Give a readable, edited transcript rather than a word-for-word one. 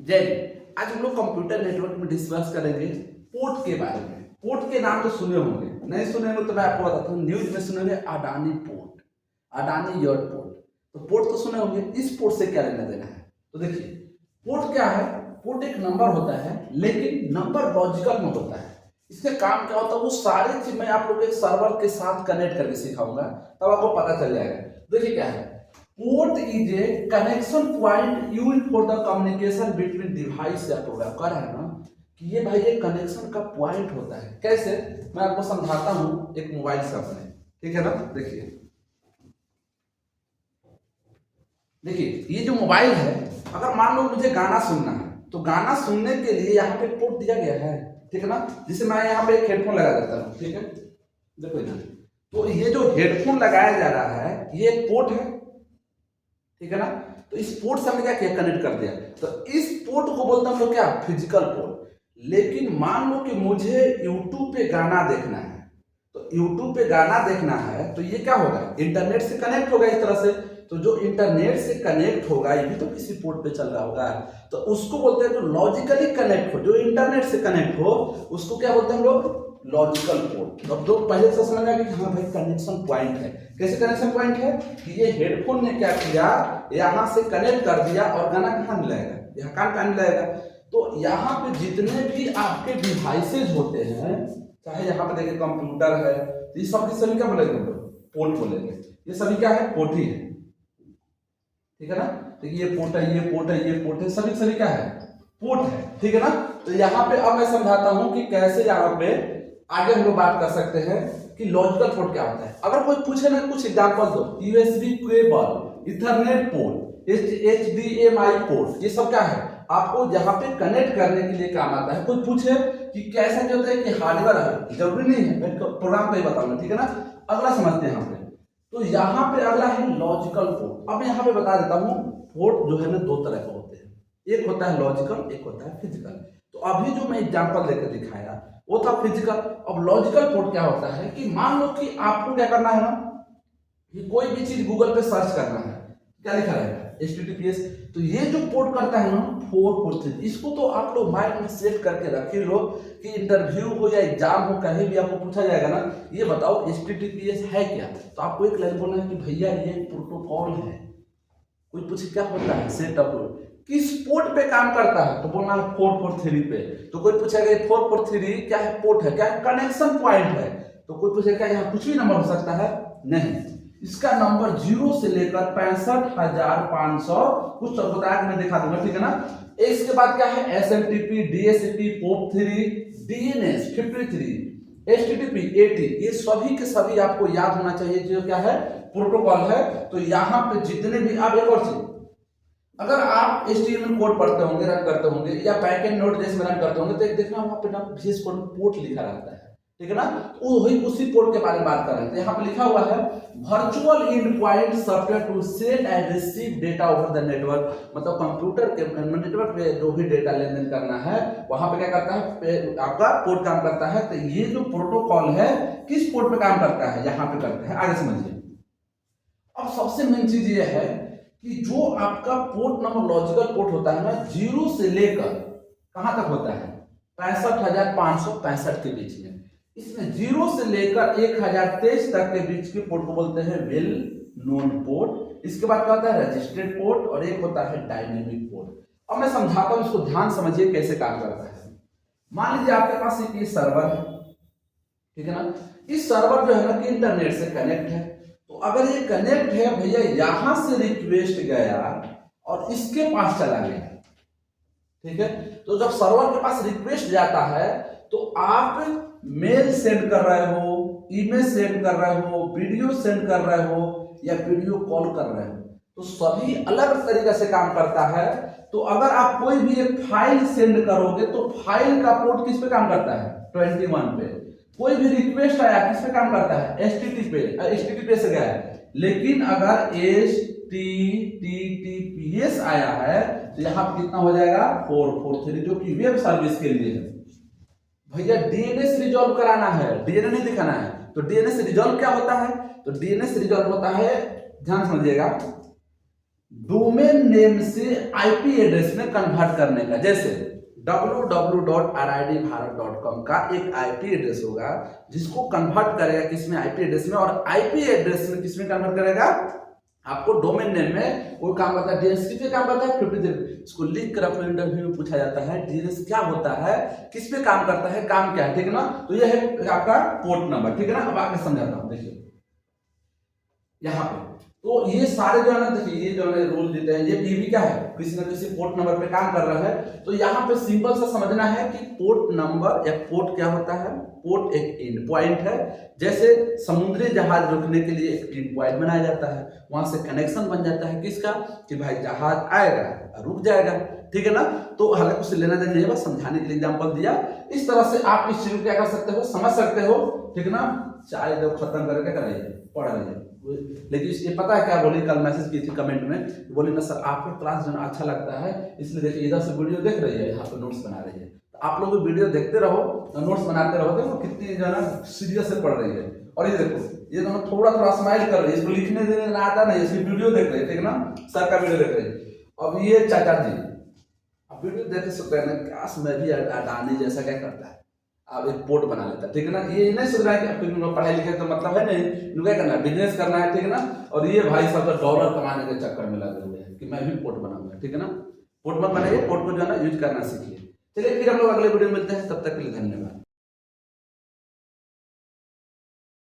जय हिंद। आज हम लोग कंप्यूटर नेटवर्क में डिस्कस करेंगे पोर्ट के बारे में। पोर्ट के नाम तो सुने होंगे, नहीं सुने होंगे तो मैं आपको बताता हूँ। न्यूज में सुने होंगे Adani port, Adani your port. तो पोर्ट तो सुने होंगे, इस पोर्ट से क्या लेना देना है। तो देखिए पोर्ट क्या है। पोर्ट एक नंबर होता है, लेकिन नंबर लॉजिकल में होता है। इसका काम क्या होता है वो सारी चीज मैं आप लोग एक सर्वर के साथ कनेक्ट करके सिखाऊंगा, तब आपको पता चल जाएगा। देखिए क्या है, port is a connection point used for the communication between device या प्रोग्राम। कह रहा है ना कि ये भाई एक कनेक्शन का पॉइंट होता है। कैसे, मैं आपको समझाता हूं एक मोबाइल से अपने, ठीक है ना। देखिए ये जो मोबाइल है, अगर मान लो मुझे गाना सुनना है तो गाना सुनने के लिए यहाँ पे पोर्ट दिया गया है, ठीक है ना। जिसे मैं यहाँ पे एक हेडफोन लगा देता हूँ, ठीक है। देखो इधर, तो ये जो हेडफोन लगाया जा रहा है ये एक पोर्ट है, ठीक है ना। तो इस पोर्ट से हमने क्या किया, कनेक्ट कर दिया। तो इस पोर्ट को बोलते हैं हम लोग क्या, फिजिकल पोर्ट। लेकिन मान लो कि मुझे YouTube पे गाना देखना है, तो YouTube पे गाना देखना है तो ये क्या होगा, इंटरनेट से कनेक्ट होगा इस तरह से। तो जो इंटरनेट से कनेक्ट होगा ये भी तो किसी पोर्ट पे चल रहा होगा, तो उसको बोलते हैं जो लॉजिकली कनेक्ट हो, जो इंटरनेट से कनेक्ट हो, उसको क्या बोलते हैं हम लोग, लॉजिकल पोर्ट। अब तो पहले से समझ आ कि हाँ भाई कनेक्शन पॉइंट है। कैसे कनेक्शन पॉइंट है कि ये हेडफोन ने क्या किया, यहाँ से कनेक्ट कर दिया और गाना कहाँ मिलाएगा, यहाँ कान मिलाएगा। तो यहाँ पे जितने भी आपके डिवाइसेज होते हैं, चाहे यहाँ पे देखिए कंप्यूटर है, तो ये सभी क्या बोलेंगे हम लोग, पोर्ट बोलेंगे। ये सभी क्या है, पोर्ट ही है, ठीक है ना। तो ये पोर्ट है, ये पोर्ट है, ये पोर्ट है, सभी क्या है, पोर्ट है, ठीक है ना। तो यहाँ पे अब मैं समझाता हूँ कि कैसे यहाँ पे आगे हम लोग बात कर सकते हैं कि लॉजिकल पोर्ट क्या होता है। अगर कोई पूछे ना, कुछ एग्जांपल दो, USB cable, Ethernet port, HDMI port, ये सब क्या है, आपको यहाँ पे कनेक्ट करने के लिए काम आता है। कोई पूछे कि कैसा जो होता है कि हार्डवेयर है, जरूरी नहीं है, मैं प्रोग्राम को ही बताऊंगा, ठीक है ना। अगला समझते हैं यहाँ पे। तो यहाँ पे अगला है लॉजिकल पोर्ट। अब यहाँ पे बता देता हूँ, पोर्ट जो है ना दो तरह के होते हैं, एक होता है लॉजिकल, एक होता है फिजिकल। तो अभी जो मैं एग्जांपल देकर दिखाया वो था फिजिकल। अब लॉजिकल पोर्ट क्या होता है कि मान लो कि आपको क्या करना है ना, कि कोई भी चीज गूगल पे सर्च करना है, क्या लिखा रहेगा, HTTPS। तो ये जो पोर्ट करता है ना 443, इसको तो आप लोग माइंड में सेट करके रखे लो कि इंटरव्यू हो या एग्जाम हो, कहीं भी आपको पूछा जाएगा ना, ये बताओ HTTPS है क्या, तो आपको एक लाइन बोलना है कि भैया ये प्रोटोकॉल है। कोई पूछे क्या होता है, सेटअप किस पोर्ट पे काम करता है, तो बोलना है 443 पे। तो कोई पूछेगा 443 क्या है, पोर्ट है, क्या है, कनेक्शन पॉइंट है। तो कोई पूछेगा क्या यहाँ कुछ भी नंबर हो सकता है, नहीं, इसका नंबर 0 से लेकर 65,500 कुछ तो बताया मैं दिखा दूंगा, ठीक है ना। इसके बाद क्या है, SMTP, DHCP, POP3, DNS 53, HTTP 80, ये सभी के सभी आपको याद होना चाहिए जो क्या है, प्रोटोकॉल है। तो यहाँ पे जितने भी, आप एक और चीज, अगर आप HTML कोड पढ़ते होंगे, रन करते होंगे, या बैकएंड नोड जैसे में रन करते होंगे, तो एक देखना वहां पे ना विशेष कोड में पोर्ट लिखा रहता है, ठीक है ना। तो वही उसी पोर्ट के बारे में बात कर रहे हैं। तो यहाँ पे लिखा हुआ है virtual end point software to send and receive data over the network. मतलब कंप्यूटर के नेटवर्क पे जो भी डेटा लेन देन करना है, वहां पे क्या करता है, आपका पोर्ट काम करता है। तो ये जो प्रोटोकॉल है किस पोर्ट पे काम करता है, यहाँ पे करता है, आगे समझिए। अब सबसे मेन चीज ये है कि जो आपका पोर्ट नंबर लॉजिकल पोर्ट होता है ना, 0 से लेकर कहां तक होता है, 65,565 के बीच में। इसमें 0 से लेकर 1023 तक के बीच के पोर्ट को बोलते हैं वेल नोन पोर्ट। इसके बाद क्या होता है, रजिस्टर्ड पोर्ट, और एक होता है डायनेमिक पोर्ट। अब मैं समझाता हूं, इसको ध्यान समझिए कैसे काम करता है। मान लीजिए आपके पास एक सर्वर है, ठीक है ना। इस सर्वर जो है ना कि इंटरनेट से कनेक्ट है। तो अगर ये कनेक्ट है भैया, यहां से रिक्वेस्ट गया और इसके पास चला गया, ठीक है। तो जब सर्वर के पास रिक्वेस्ट जाता है तो आप मेल सेंड कर रहे हो, ईमेल सेंड कर रहे हो, वीडियो सेंड कर रहे हो, या वीडियो कॉल कर रहे हो, तो सभी अलग तरीके से काम करता है। तो अगर आप कोई भी एक फाइल सेंड करोगे तो फाइल का पोर्ट किस पे काम करता है, 21 पे। कोई भी रिक्वेस्ट आया किस पे काम करता है, HTTP से गया है। लेकिन अगर HTTPS आया है तो यहाँ पे कितना हो जाएगा, 443, जो कि वेब सर्विस के लिए है। भैया DNS रिजॉल्व कराना है, DNS नहीं दिखाना है। तो DNS रिजॉल्व क्या होता है, तो DNS रिजॉल्व होता है, ध्यान समझिएगा, डोमेन नेम से आईपी एड्रेस में कन्वर्ट करने का। जैसे www.ridbharat.com का एक आईपी एड्रेस होगा जिसको कन्वर्ट करेगा किसमें, आईपी एड्रेस में, और आईपी एड्रेस में किसमें कन्वर्ट करेगा, आपको डोमेन नेम में वो काम करता है, डीएनएस पे काम करता है 53। इसको लिख कर अपने इंटरव्यू में पूछा जाता है डीएनएस क्या होता है, किस पे काम करता है, काम क्या है, ठीक है ना। तो ये है आपका पोर्ट नंबर, ठीक है ना। अब आगे समझाता हूँ, देखिए यहाँ पे तो ये सारे जो है ना, देखिए ये जो है रूल देते हैं, ये पीवी क्या है, किसी ना किसी पोर्ट नंबर पे काम कर रहा है। तो यहाँ पे सिंपल सा समझना है कि पोर्ट नंबर या पोर्ट क्या होता है, पोर्ट एक एंड पॉइंट है। जैसे समुद्री जहाज रुकने के लिए एक एंड पॉइंट बनाया जाता है, वहां से कनेक्शन बन जाता है किसका, कि भाई जहाज आएगा रुक जाएगा, ठीक है ना। तो हालांकि उससे लेना देना नहीं है, बस समझाने के लिए एग्जांपल दिया। इस तरह से आप इस चीज को क्या कर सकते हो, समझ सकते हो, ठीक है ना। चाहे जब खत्म करके क्या करिए, पढ़ लीजिए। लेकिन ये पता है क्या बोली, कल मैसेज की थी कमेंट में, बोली ना सर आपका क्लास जो अच्छा लगता है, इसलिए देखिए इधर से वीडियो देख रही है, यहाँ पे नोट्स बना रही है। तो आप लोग वीडियो देखते रहो, नोट्स बनाते रहो, देखो कितनी जो है ना सीरियस से पढ़ रही है। और ये देखो ये तो थोड़ा थोड़ा स्माइल कर रही है, इसको लिखने देने आता नहीं, इसकी वीडियो देख रही है, ठीक है ना, सर का वीडियो देख रही है। अब ये चाचा जी अब वीडियो देख सकते हैं, क्लास में भी अडानी जैसा क्या करता है, आप एक पोर्ट बना लेता है, ठीक है ना। ये नहीं सोच रहा है कि आपको पढ़ाई लिखे तो मतलब है नहीं, क्या करना है, बिजनेस करना है, ठीक है ना। और ये भाई सब डॉलर कमाने के चक्कर में लगे हुए हैं कि मैं भी पोर्ट बनाऊंगा, ठीक है ना। पोर्ट मत बनाइए, पोर्ट को जो है ना यूज करना सीखिए। चलिए फिर हम लोग अगले वीडियो में मिलते हैं, तब तक के लिए धन्यवाद।